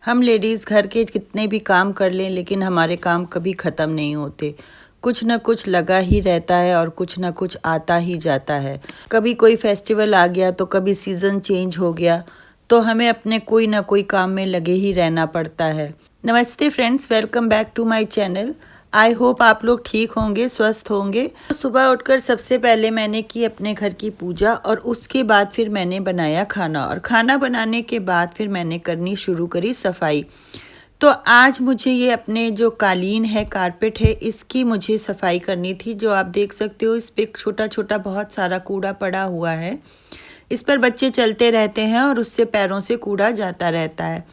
हम लेडीज़ घर के कितने भी काम कर लें लेकिन हमारे काम कभी ख़त्म नहीं होते। कुछ न कुछ लगा ही रहता है और कुछ न कुछ आता ही जाता है। कभी कोई फेस्टिवल आ गया तो कभी सीज़न चेंज हो गया, तो हमें अपने कोई ना कोई काम में लगे ही रहना पड़ता है। नमस्ते friends, welcome back to my channel. I hope आप लोग ठीक होंगे, स्वस्थ होंगे। सुबह उठकर सबसे पहले मैंने की अपने घर की पूजा और उसके बाद फिर मैंने बनाया खाना, और खाना बनाने के बाद फिर मैंने करनी शुरू करी सफाई। तो आज मुझे ये अपने जो कालीन है, कारपेट है, इसकी मुझे सफाई करनी थी। जो आप देख सकते हो इस पे छोटा छोटा बहुत सारा कूड़ा पड़ा हुआ है। इस पर बच्चे चलते रहते हैं और उससे पैरों से कूड़ा जाता रहता है।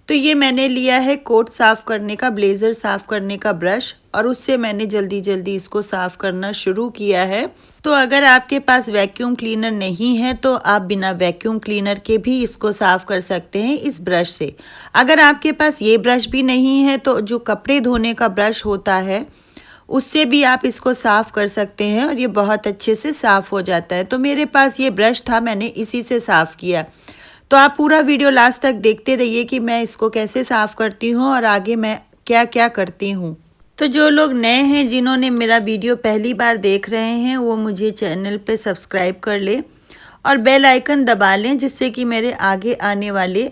तो ये मैंने लिया है कोट साफ़ करने का, ब्लेज़र साफ़ करने का ब्रश, और उससे मैंने जल्दी जल्दी इसको साफ़ करना शुरू किया है। तो अगर आपके पास वैक्यूम क्लीनर नहीं है तो आप बिना वैक्यूम क्लीनर के भी इसको साफ़ कर सकते हैं इस ब्रश से। अगर आपके पास ये ब्रश भी नहीं है तो जो कपड़े धोने का ब्रश होता है उससे भी आप इसको साफ़ कर सकते हैं और ये बहुत अच्छे से साफ़ हो जाता है। तो मेरे पास ये ब्रश था, मैंने इसी से साफ़ किया। तो आप पूरा वीडियो लास्ट तक देखते रहिए कि मैं इसको कैसे साफ़ करती हूँ और आगे मैं क्या क्या करती हूँ। तो जो लोग नए हैं, जिन्होंने मेरा वीडियो पहली बार देख रहे हैं, वो मुझे चैनल पे सब्सक्राइब कर ले और बेल आइकन दबा लें, जिससे कि मेरे आगे आने वाले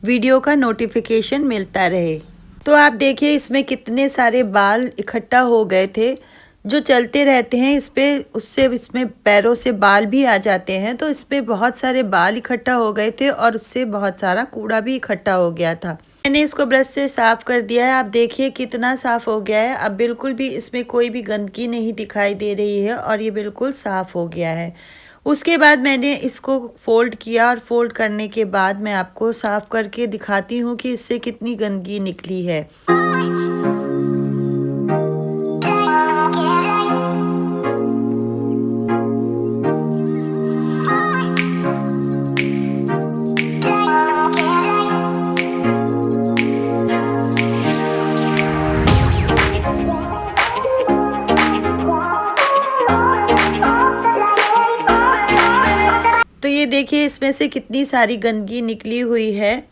वीडियो का नोटिफिकेशन मिलता रहे। तो आप देखिए इसमें कितने सारे बाल इकट्ठा हो गए थे। जो चलते रहते हैं इस पे, उससे इसमें पैरों से बाल भी आ जाते हैं। तो इस पे बहुत सारे बाल इकट्ठा हो गए थे और उससे बहुत सारा कूड़ा भी इकट्ठा हो गया था। मैंने इसको ब्रश से साफ़ कर दिया है। आप देखिए कितना साफ़ हो गया है। अब बिल्कुल भी इसमें कोई भी गंदगी नहीं दिखाई दे रही है और ये बिल्कुल साफ़ हो गया है। उसके बाद मैंने इसको फ़ोल्ड किया और फ़ोल्ड करने के बाद मैं आपको साफ़ करके दिखाती हूँ कि इससे कितनी गंदगी निकली है। तो ये देखिए इसमें से कितनी सारी गंदगी निकली हुई है।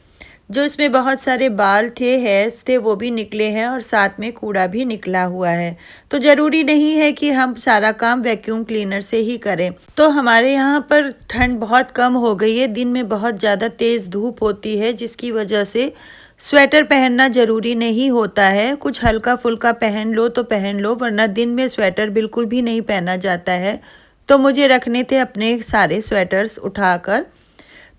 जो इसमें बहुत सारे बाल थे, हेयर्स थे, वो भी निकले हैं और साथ में कूड़ा भी निकला हुआ है। तो ज़रूरी नहीं है कि हम सारा काम वैक्यूम क्लीनर से ही करें। तो हमारे यहाँ पर ठंड बहुत कम हो गई है। दिन में बहुत ज़्यादा तेज़ धूप होती है, जिसकी वजह से स्वेटर पहनना ज़रूरी नहीं होता है। कुछ हल्का फुल्का पहन लो तो पहन लो, वरना दिन में स्वेटर बिल्कुल भी नहीं पहना जाता है। तो मुझे रखने थे अपने सारे स्वेटर्स उठाकर।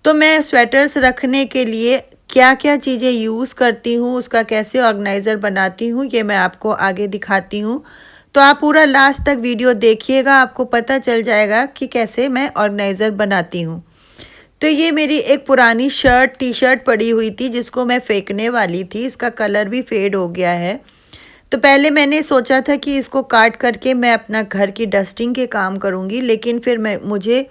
तो मैं स्वेटर्स रखने के लिए क्या क्या चीज़ें यूज़ करती हूँ, उसका कैसे ऑर्गेनाइज़र बनाती हूँ, ये मैं आपको आगे दिखाती हूँ। तो आप पूरा लास्ट तक वीडियो देखिएगा, आपको पता चल जाएगा कि कैसे मैं ऑर्गेनाइज़र बनाती हूँ। तो ये मेरी एक पुरानी टी शर्ट पड़ी हुई थी, जिसको मैं फेंकने वाली थी। इसका कलर भी फेड हो गया है। तो पहले मैंने सोचा था कि इसको काट करके मैं अपना घर की डस्टिंग के काम करूँगी, लेकिन फिर मुझे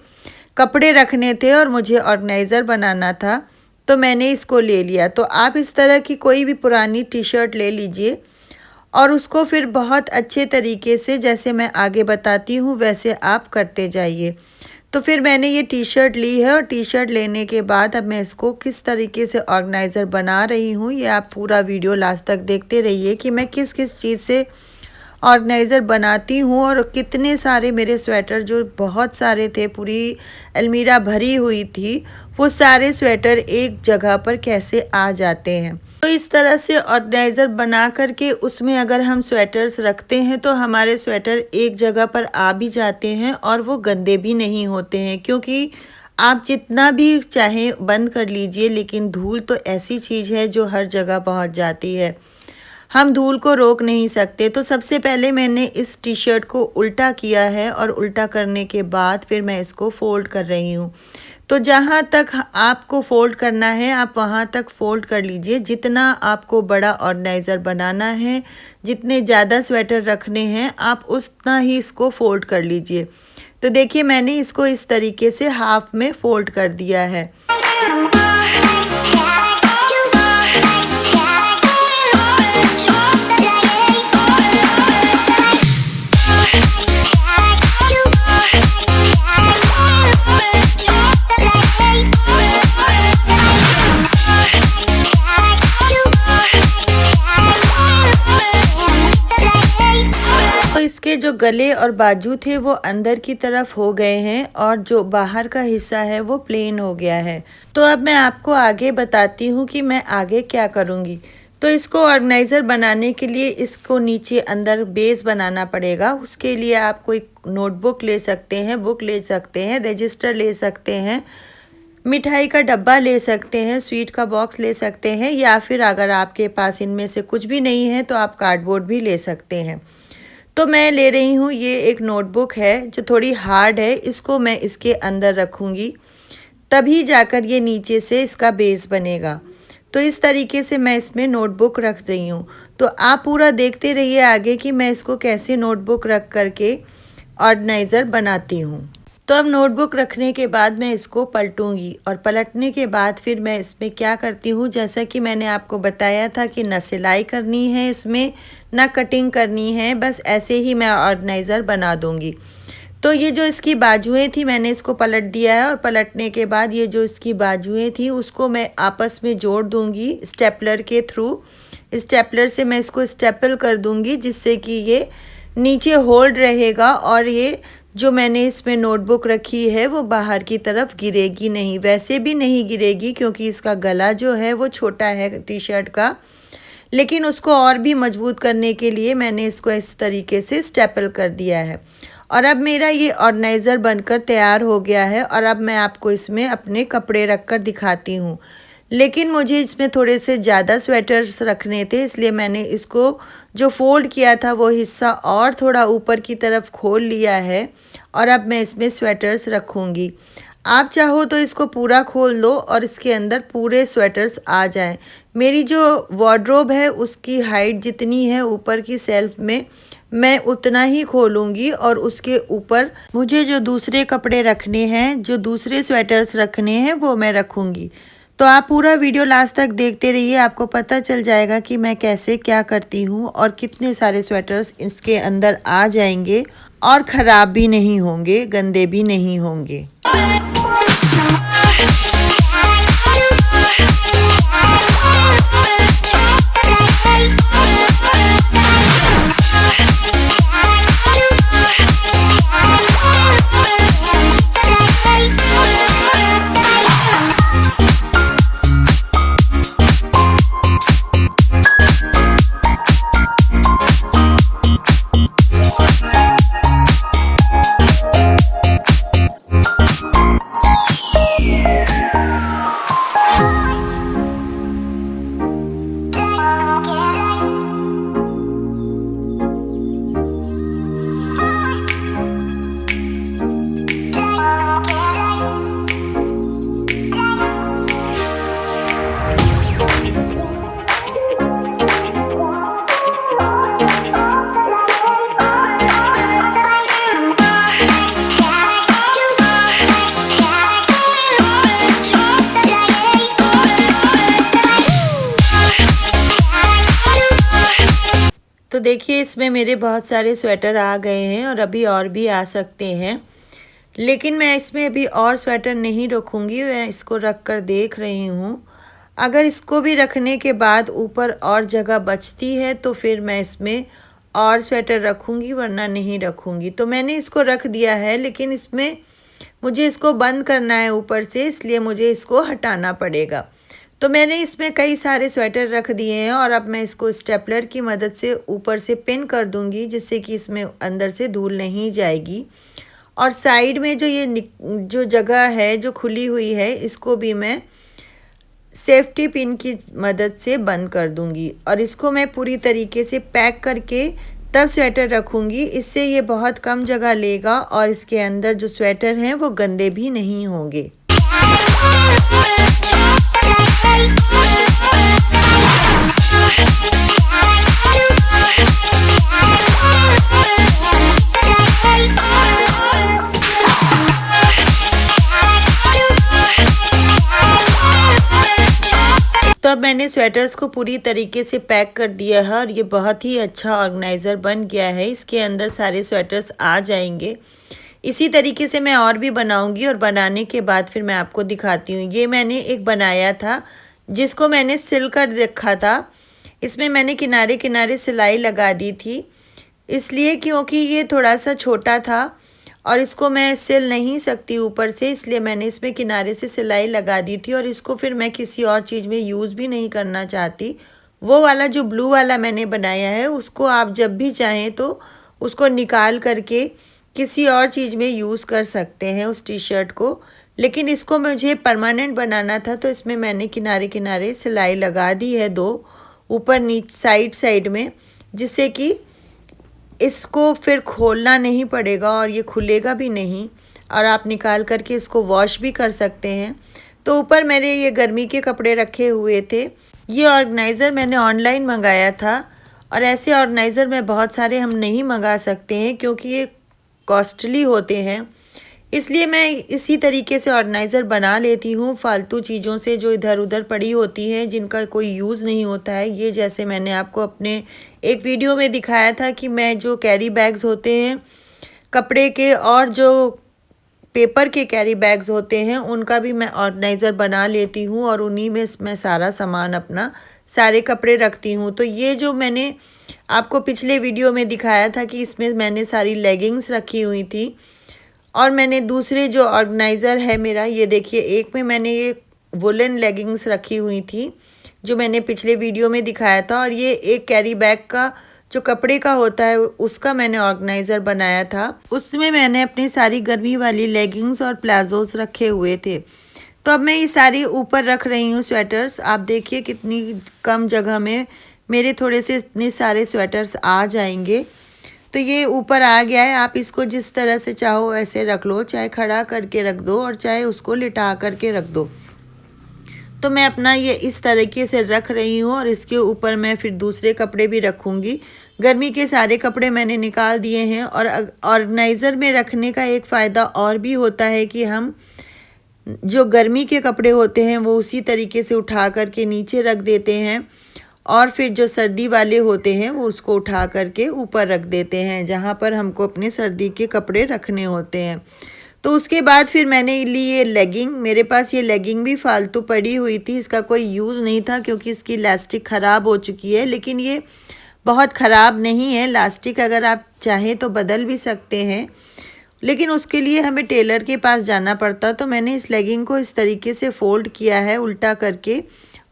कपड़े रखने थे और मुझे ऑर्गेनाइज़र बनाना था, तो मैंने इसको ले लिया। तो आप इस तरह की कोई भी पुरानी टी शर्ट ले लीजिए और उसको फिर बहुत अच्छे तरीके से, जैसे मैं आगे बताती हूँ, वैसे आप करते जाइए। तो फिर मैंने ये टी शर्ट ली है और टी शर्ट लेने के बाद अब मैं इसको किस तरीके से ऑर्गेनाइज़र बना रही हूँ, ये आप पूरा वीडियो लास्ट तक देखते रहिए कि मैं किस किस चीज़ से ऑर्गेनाइज़र बनाती हूँ और कितने सारे मेरे स्वेटर, जो बहुत सारे थे, पूरी अलमीरा भरी हुई थी, वो सारे स्वेटर एक जगह पर कैसे आ जाते हैं। तो इस तरह से ऑर्गेनाइज़र बना करके उसमें अगर हम स्वेटर्स रखते हैं तो हमारे स्वेटर एक जगह पर आ भी जाते हैं और वो गंदे भी नहीं होते हैं। क्योंकि आप जितना भी चाहें बंद कर लीजिए, लेकिन धूल तो ऐसी चीज़ है जो हर जगह पहुंच जाती है। हम धूल को रोक नहीं सकते। तो सबसे पहले मैंने इस टी शर्ट को उल्टा किया है और उल्टा करने के बाद फिर मैं इसको फ़ोल्ड कर रही हूँ। तो जहाँ तक आपको फ़ोल्ड करना है आप वहाँ तक फ़ोल्ड कर लीजिए। जितना आपको बड़ा ऑर्गेनाइज़र बनाना है, जितने ज़्यादा स्वेटर रखने हैं, आप उतना ही इसको फ़ोल्ड कर लीजिए। तो देखिए मैंने इसको इस तरीके से हाफ में फ़ोल्ड कर दिया है। जो गले और बाजू थे वो अंदर की तरफ हो गए हैं और जो बाहर का हिस्सा है वो प्लेन हो गया है। तो अब मैं आपको आगे बताती हूँ कि मैं आगे क्या करूँगी। तो इसको ऑर्गेनाइज़र बनाने के लिए इसको नीचे अंदर बेस बनाना पड़ेगा। उसके लिए आप कोई नोटबुक ले सकते हैं, बुक ले सकते हैं, रजिस्टर ले सकते हैं, मिठाई का डब्बा ले सकते हैं, स्वीट का बॉक्स ले सकते हैं, या फिर अगर आपके पास इनमें से कुछ भी नहीं है तो आप कार्डबोर्ड भी ले सकते हैं। तो मैं ले रही हूँ, ये एक नोटबुक है जो थोड़ी हार्ड है, इसको मैं इसके अंदर रखूँगी, तभी जाकर ये नीचे से इसका बेस बनेगा। तो इस तरीके से मैं इसमें नोटबुक रख रही हूँ। तो आप पूरा देखते रहिए आगे कि मैं इसको कैसे नोटबुक रख करके ऑर्गेनाइज़र बनाती हूँ। तो अब नोटबुक रखने के बाद मैं इसको पलटूंगी और पलटने के बाद फिर मैं इसमें क्या करती हूँ, जैसा कि मैंने आपको बताया था कि न सिलाई करनी है इसमें, ना कटिंग करनी है, बस ऐसे ही मैं ऑर्गेनाइज़र बना दूँगी। तो ये जो इसकी बाजुएं थी मैंने इसको पलट दिया है और पलटने के बाद ये जो इसकी बाजुएं थी उसको मैं आपस में जोड़ दूँगी स्टेपलर के थ्रू। स्टेपलर से मैं इसको स्टेपल कर दूँगी जिससे कि ये नीचे होल्ड रहेगा और ये जो मैंने इसमें नोटबुक रखी है वो बाहर की तरफ गिरेगी नहीं। वैसे भी नहीं गिरेगी क्योंकि इसका गला जो है वो छोटा है टी शर्ट का, लेकिन उसको और भी मजबूत करने के लिए मैंने इसको इस तरीके से स्टेपल कर दिया है। और अब मेरा ये ऑर्गेनाइज़र बनकर तैयार हो गया है और अब मैं आपको इसमें अपने कपड़े रखकर दिखाती हूँ। लेकिन मुझे इसमें थोड़े से ज़्यादा स्वेटर्स रखने थे, इसलिए मैंने इसको जो फोल्ड किया था वो हिस्सा और थोड़ा ऊपर की तरफ खोल लिया है और अब मैं इसमें स्वेटर्स रखूँगी। आप चाहो तो इसको पूरा खोल दो और इसके अंदर पूरे स्वेटर्स आ जाएं। मेरी जो वार्डरोब है उसकी हाइट जितनी है ऊपर की सेल्फ में, मैं उतना ही खोलूँगी और उसके ऊपर मुझे जो दूसरे कपड़े रखने हैं, जो दूसरे स्वेटर्स रखने हैं वो मैं रखूँगी। तो आप पूरा वीडियो लास्ट तक देखते रहिए, आपको पता चल जाएगा कि मैं कैसे क्या करती हूँ और कितने सारे स्वेटर्स इसके अंदर आ जाएंगे और ख़राब भी नहीं होंगे, गंदे भी नहीं होंगे। तो देखिए इसमें मेरे बहुत सारे स्वेटर आ गए हैं और अभी और भी आ सकते हैं, लेकिन मैं इसमें अभी और स्वेटर नहीं रखूँगी, मैं इसको रख कर देख रही हूँ। अगर इसको भी रखने के बाद ऊपर और जगह बचती है तो फिर मैं इसमें और स्वेटर रखूँगी, वरना नहीं रखूँगी। तो मैंने इसको रख दिया है, लेकिन इसमें मुझे इसको बंद करना है ऊपर से, इसलिए मुझे इसको हटाना पड़ेगा। तो मैंने इसमें कई सारे स्वेटर रख दिए हैं और अब मैं इसको स्टेपलर की मदद से ऊपर से पिन कर दूंगी, जिससे कि इसमें अंदर से धूल नहीं जाएगी। और साइड में जो ये जो जगह है जो खुली हुई है, इसको भी मैं सेफ्टी पिन की मदद से बंद कर दूंगी और इसको मैं पूरी तरीके से पैक करके तब स्वेटर रखूंगी। इससे ये बहुत कम जगह लेगा और इसके अंदर जो स्वेटर हैं वो गंदे भी नहीं होंगे। तो अब मैंने स्वेटर्स को पूरी तरीके से पैक कर दिया है और ये बहुत ही अच्छा ऑर्गेनाइज़र बन गया है। इसके अंदर सारे स्वेटर्स आ जाएंगे। इसी तरीके से मैं और भी बनाऊंगी और बनाने के बाद फिर मैं आपको दिखाती हूँ। ये मैंने एक बनाया था जिसको मैंने सिल कर रखा था। इसमें मैंने किनारे किनारे सिलाई लगा दी थी इसलिए क्योंकि ये थोड़ा सा छोटा था और इसको मैं सिल नहीं सकती ऊपर से, इसलिए मैंने इसमें किनारे से सिलाई लगा दी थी और इसको फिर मैं किसी और चीज़ में यूज़ भी नहीं करना चाहती। वो वाला जो ब्लू वाला मैंने बनाया है उसको आप जब भी चाहें तो उसको निकाल करके किसी और चीज़ में यूज़ कर सकते हैं उस टी शर्ट को। लेकिन इसको मुझे परमानेंट बनाना था तो इसमें मैंने किनारे किनारे सिलाई लगा दी है 2 ऊपर नीचे साइड में, जिससे कि इसको फिर खोलना नहीं पड़ेगा और ये खुलेगा भी नहीं और आप निकाल करके इसको वॉश भी कर सकते हैं। तो ऊपर मेरे ये गर्मी के कपड़े रखे हुए थे। ये ऑर्गेनाइज़र मैंने ऑनलाइन मंगाया था और ऐसे ऑर्गेनाइज़र में बहुत सारे हम नहीं मंगा सकते हैं क्योंकि ये कॉस्टली होते हैं। इसलिए मैं इसी तरीके से ऑर्गेनाइज़र बना लेती हूँ फालतू चीज़ों से जो इधर उधर पड़ी होती हैं जिनका कोई यूज़ नहीं होता है। ये जैसे मैंने आपको अपने एक वीडियो में दिखाया था कि मैं जो कैरी बैग्स होते हैं कपड़े के और जो पेपर के कैरी बैग्स होते हैं उनका भी मैं ऑर्गेनाइज़र बना लेती हूँ और उन्हीं में मैं सारा सामान अपना सारे कपड़े रखती हूँ। तो ये जो मैंने आपको पिछले वीडियो में दिखाया था कि इसमें मैंने सारी लेगिंग्स रखी हुई थी और मैंने दूसरे जो ऑर्गेनाइज़र है मेरा, ये देखिए एक में मैंने ये वुलन लेगिंग्स रखी हुई थी जो मैंने पिछले वीडियो में दिखाया था और ये एक कैरी बैग का जो कपड़े का होता है उसका मैंने ऑर्गेनाइज़र बनाया था। उसमें मैंने अपनी सारी गर्मी वाली लेगिंग्स और प्लाजोस रखे हुए थे। तो अब मैं ये सारी ऊपर रख रही हूँ स्वेटर्स। आप देखिए कितनी कम जगह में मेरे थोड़े से इतने सारे स्वेटर्स आ जाएंगे। तो ये ऊपर आ गया है। आप इसको जिस तरह से चाहो ऐसे रख लो, चाहे खड़ा करके रख दो और चाहे उसको लिटा करके रख दो। तो मैं अपना ये इस तरीके से रख रही हूँ और इसके ऊपर मैं फिर दूसरे कपड़े भी रखूँगी। गर्मी के सारे कपड़े मैंने निकाल दिए हैं और ऑर्गेनाइज़र में रखने का एक फ़ायदा और भी होता है कि हम जो गर्मी के कपड़े होते हैं वो उसी तरीके से उठा करके नीचे रख देते हैं और फिर जो सर्दी वाले होते हैं वो उसको उठा करके ऊपर रख देते हैं जहाँ पर हमको अपने सर्दी के कपड़े रखने होते हैं। तो उसके बाद फिर मैंने ली ये लेगिंग। मेरे पास ये लेगिंग भी फालतू पड़ी हुई थी, इसका कोई यूज़ नहीं था क्योंकि इसकी इलास्टिक ख़राब हो चुकी है। लेकिन ये बहुत ख़राब नहीं है इलास्टिक, अगर आप चाहें तो बदल भी सकते हैं, लेकिन उसके लिए हमें टेलर के पास जाना पड़ता। तो मैंने इस लेगिंग को इस तरीके से फ़ोल्ड किया है उल्टा करके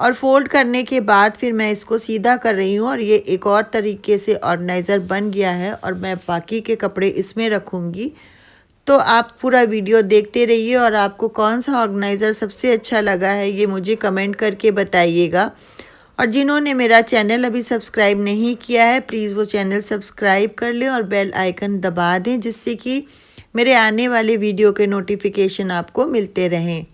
और फोल्ड करने के बाद फिर मैं इसको सीधा कर रही हूँ और ये एक और तरीके से ऑर्गेनाइज़र बन गया है और मैं बाकी के कपड़े इसमें रखूँगी। तो आप पूरा वीडियो देखते रहिए और आपको कौन सा ऑर्गेनाइज़र सबसे अच्छा लगा है ये मुझे कमेंट करके बताइएगा। और जिन्होंने मेरा चैनल अभी सब्सक्राइब नहीं किया है प्लीज़ वो चैनल सब्सक्राइब कर लें और बेल आइकन दबा दें जिससे कि मेरे आने वाले वीडियो के नोटिफिकेशन आपको मिलते रहें।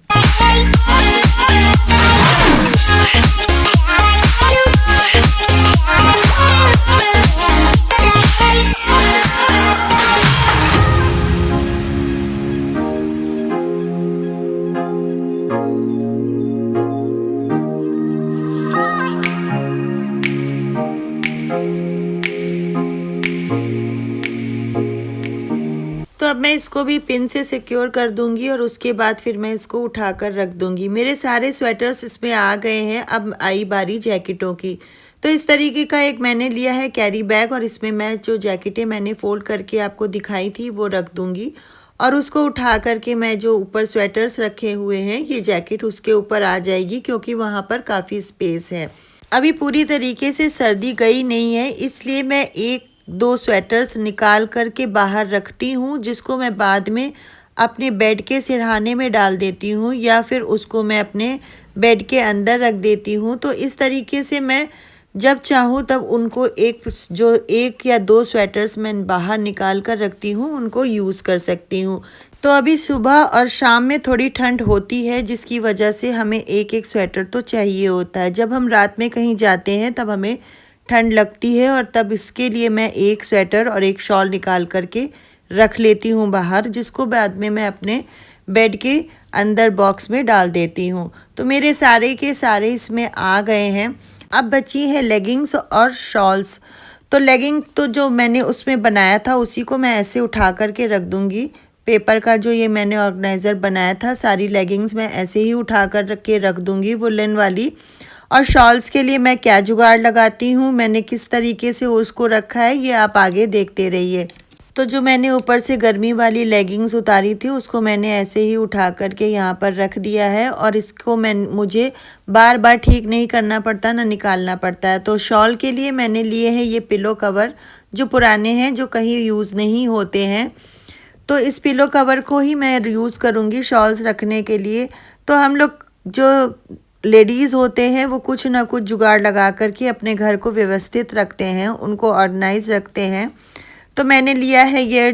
तो अब मैं इसको भी पिन से सिक्योर कर दूंगी और उसके बाद फिर मैं इसको उठाकर रख दूंगी। मेरे सारे स्वेटर्स इसमें आ गए हैं। अब आई बारी जैकेटों की। तो इस तरीके का एक मैंने लिया है कैरी बैग और इसमें मैं जो जैकेटें मैंने फोल्ड करके आपको दिखाई थी वो रख दूंगी और उसको उठा करके मैं जो ऊपर स्वेटर्स रखे हुए हैं ये जैकेट उसके ऊपर आ जाएगी क्योंकि वहाँ पर काफ़ी स्पेस है। अभी पूरी तरीके से सर्दी गई नहीं है इसलिए मैं 1-2 स्वेटर्स निकाल करके बाहर रखती हूँ जिसको मैं बाद में अपने बेड के सिरहाने में डाल देती हूँ या फिर उसको मैं अपने बेड के अंदर रख देती हूँ। तो इस तरीके से मैं जब चाहूँ तब उनको एक या 2 स्वेटर्स मैं बाहर निकाल कर रखती हूँ उनको यूज़ कर सकती हूँ। तो अभी सुबह और शाम में थोड़ी ठंड होती है जिसकी वजह से हमें एक स्वेटर तो चाहिए होता है। जब हम रात में कहीं जाते हैं तब हमें ठंड लगती है और तब इसके लिए मैं एक स्वेटर और एक शॉल निकाल करके रख लेती हूँ बाहर, जिसको बाद में मैं अपने बेड के अंदर बॉक्स में डाल देती हूँ। तो मेरे सारे के सारे इसमें आ गए हैं। अब बची है लेगिंग्स और शॉल्स। तो लेगिंग तो जो मैंने उसमें बनाया था उसी को मैं ऐसे उठा करके रख दूँगी। पेपर का जो ये मैंने ऑर्गेनाइज़र बनाया था सारी लेगिंग्स मैं ऐसे ही उठा कर के रख दूँगी वुलन वाली। और शॉल्स के लिए मैं क्या जुगाड़ लगाती हूँ, मैंने किस तरीके से उसको रखा है, ये आप आगे देखते रहिए। तो जो मैंने ऊपर से गर्मी वाली लेगिंग्स उतारी थी उसको मैंने ऐसे ही उठा करके यहाँ पर रख दिया है और इसको मुझे बार बार ठीक नहीं करना पड़ता, ना निकालना पड़ता है। तो शॉल के लिए मैंने लिए हैं ये पिलो कवर जो पुराने हैं, जो कहीं यूज़ नहीं होते हैं। तो इस पिलो कवर को ही मैं यूज़ करूँगी शॉल्स रखने के लिए। तो हम लोग जो लेडीज़ होते हैं वो कुछ ना कुछ जुगाड़ लगा करके अपने घर को व्यवस्थित रखते हैं, उनको ऑर्गेनाइज रखते हैं। तो मैंने लिया है ये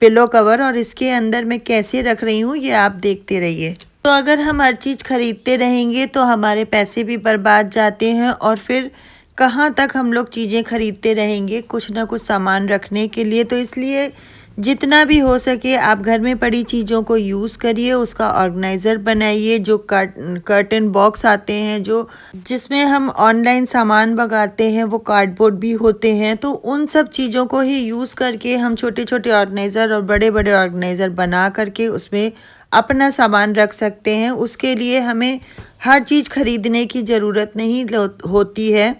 पिलो कवर और इसके अंदर मैं कैसे रख रही हूँ ये आप देखते रहिए। तो अगर हम हर चीज़ खरीदते रहेंगे तो हमारे पैसे भी बर्बाद जाते हैं और फिर कहाँ तक हम लोग चीज़ें खरीदते रहेंगे कुछ ना कुछ सामान रखने के लिए। तो इसलिए जितना भी हो सके आप घर में पड़ी चीज़ों को यूज़ करिए, उसका ऑर्गेनाइज़र बनाइए। जो कर्टन बॉक्स आते हैं जो जिसमें हम ऑनलाइन सामान मंगाते हैं वो कार्डबोर्ड भी होते हैं, तो उन सब चीज़ों को ही यूज़ करके हम छोटे छोटे ऑर्गेनाइज़र और बड़े बड़े ऑर्गेनाइज़र बना करके उसमें अपना सामान रख सकते हैं। उसके लिए हमें हर चीज़ खरीदने की ज़रूरत नहीं होती है,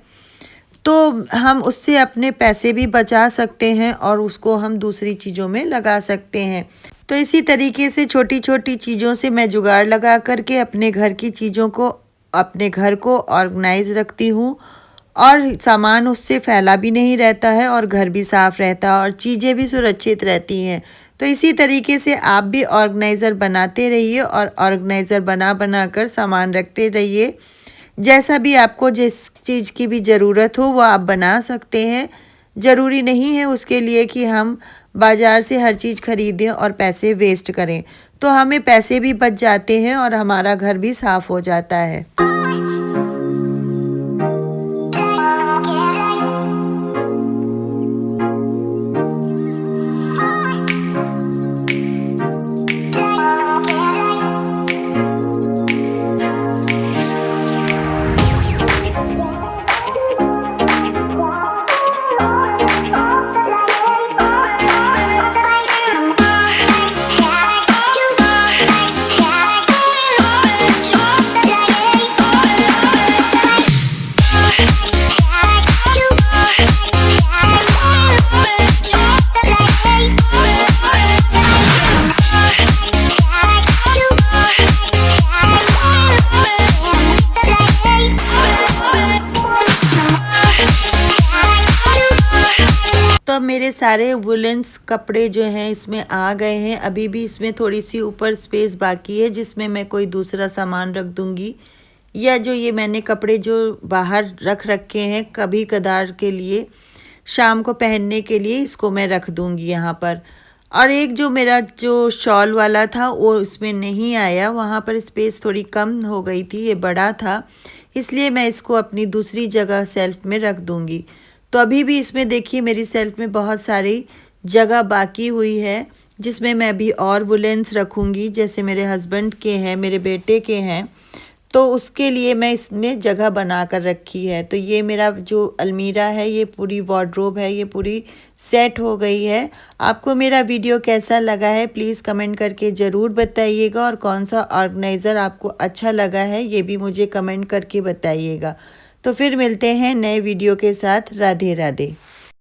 तो हम उससे अपने पैसे भी बचा सकते हैं और उसको हम दूसरी चीज़ों में लगा सकते हैं। तो इसी तरीके से छोटी छोटी चीज़ों से मैं जुगाड़ लगा करके अपने घर की चीज़ों को, अपने घर को ऑर्गेनाइज रखती हूँ और सामान उससे फैला भी नहीं रहता है और घर भी साफ़ रहता है और चीज़ें भी सुरक्षित रहती हैं। तो इसी तरीके से आप भी ऑर्गेनाइज़र बनाते रहिए और ऑर्गेनाइज़र बना बना कर सामान रखते रहिए। जैसा भी आपको जिस चीज़ की भी ज़रूरत हो वो आप बना सकते हैं। ज़रूरी नहीं है उसके लिए कि हम बाज़ार से हर चीज़ खरीदें और पैसे वेस्ट करें। तो हमें पैसे भी बच जाते हैं और हमारा घर भी साफ़ हो जाता है। तो मेरे सारे वुलेंस कपड़े जो हैं इसमें आ गए हैं। अभी भी इसमें थोड़ी सी ऊपर स्पेस बाकी है जिसमें मैं कोई दूसरा सामान रख दूंगी, या जो ये मैंने कपड़े जो बाहर रख रखे हैं कभी कदार के लिए, शाम को पहनने के लिए, इसको मैं रख दूंगी यहाँ पर। और एक जो मेरा जो शॉल वाला था वो इसमें नहीं आया, वहाँ पर स्पेस थोड़ी कम हो गई थी, ये बड़ा था, इसलिए मैं इसको अपनी दूसरी जगह सेल्फ में रख दूंगी। तो अभी भी इसमें देखिए मेरी सेल्फ में बहुत सारी जगह बाकी हुई है जिसमें मैं अभी और वुलेंस रखूँगी, जैसे मेरे हस्बैंड के हैं, मेरे बेटे के हैं, तो उसके लिए मैं इसमें जगह बना कर रखी है। तो ये मेरा जो अलमीरा है, ये पूरी वार्डरोब है, ये पूरी सेट हो गई है। आपको मेरा वीडियो कैसा लगा है प्लीज़ कमेंट करके ज़रूर बताइएगा, और कौन सा ऑर्गेनाइज़र आपको अच्छा लगा है ये भी मुझे कमेंट करके बताइएगा। तो फिर मिलते हैं नए वीडियो के साथ। राधे राधे।